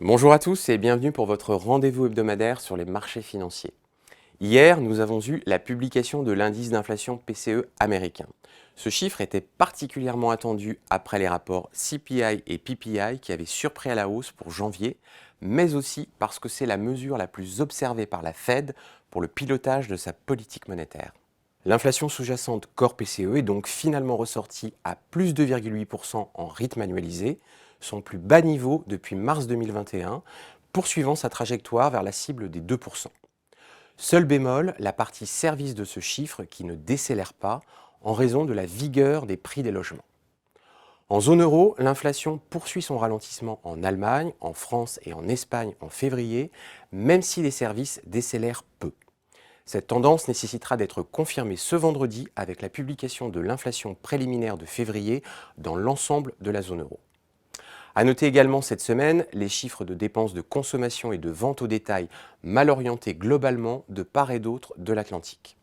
Bonjour à tous et bienvenue pour votre rendez-vous hebdomadaire sur les marchés financiers. Hier, nous avons eu la publication de l'indice d'inflation PCE américain. Ce chiffre était particulièrement attendu après les rapports CPI et PPI qui avaient surpris à la hausse pour janvier, mais aussi parce que c'est la mesure la plus observée par la Fed pour le pilotage de sa politique monétaire. L'inflation sous-jacente Core PCE est donc finalement ressortie à plus 2,8% en rythme annualisé, son plus bas niveau depuis mars 2021, poursuivant sa trajectoire vers la cible des 2%. Seul bémol, la partie service de ce chiffre qui ne décélère pas en raison de la vigueur des prix des logements. En zone euro, l'inflation poursuit son ralentissement en Allemagne, en France et en Espagne en février, même si les services décélèrent peu. Cette tendance nécessitera d'être confirmée ce vendredi avec la publication de l'inflation préliminaire de février dans l'ensemble de la zone euro. À noter également cette semaine les chiffres de dépenses de consommation et de vente au détail mal orientés globalement de part et d'autre de l'Atlantique.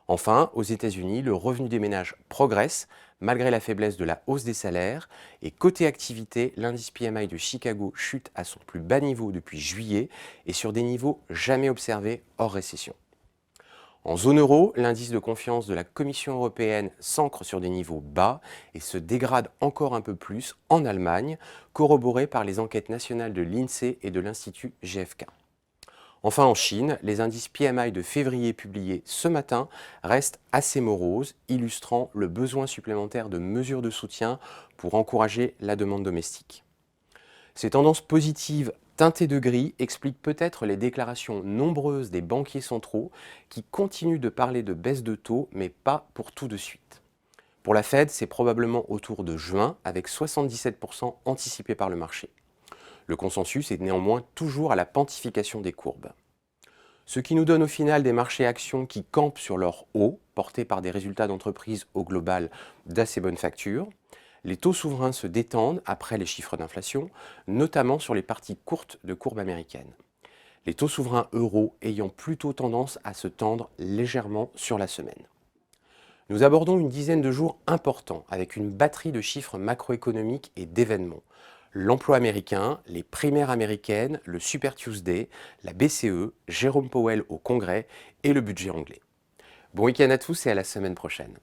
Enfin, aux États-Unis, le revenu des ménages progresse malgré la faiblesse de la hausse des salaires et côté activité, l'indice PMI de Chicago chute à son plus bas niveau depuis juillet et sur des niveaux jamais observés hors récession. En zone euro, l'indice de confiance de la Commission européenne s'ancre sur des niveaux bas et se dégrade encore un peu plus en Allemagne, corroboré par les enquêtes nationales de l'INSEE et de l'Institut GfK. Enfin en Chine, les indices PMI de février publiés ce matin restent assez moroses, illustrant le besoin supplémentaire de mesures de soutien pour encourager la demande domestique. Ces tendances positives teintées de gris expliquent peut-être les déclarations nombreuses des banquiers centraux qui continuent de parler de baisse de taux, mais pas pour tout de suite. Pour la Fed, c'est probablement autour de juin, avec 77% anticipé par le marché. Le consensus est néanmoins toujours à la pontification des courbes. Ce qui nous donne au final des marchés actions qui campent sur leur haut, portés par des résultats d'entreprise au global d'assez bonne facture. Les taux souverains se détendent après les chiffres d'inflation, notamment sur les parties courtes de courbe américaine. Les taux souverains euros ayant plutôt tendance à se tendre légèrement sur la semaine. Nous abordons une dizaine de jours importants avec une batterie de chiffres macroéconomiques et d'événements. L'emploi américain, les primaires américaines, le Super Tuesday, la BCE, Jérôme Powell au Congrès et le budget anglais. Bon week-end à tous et à la semaine prochaine.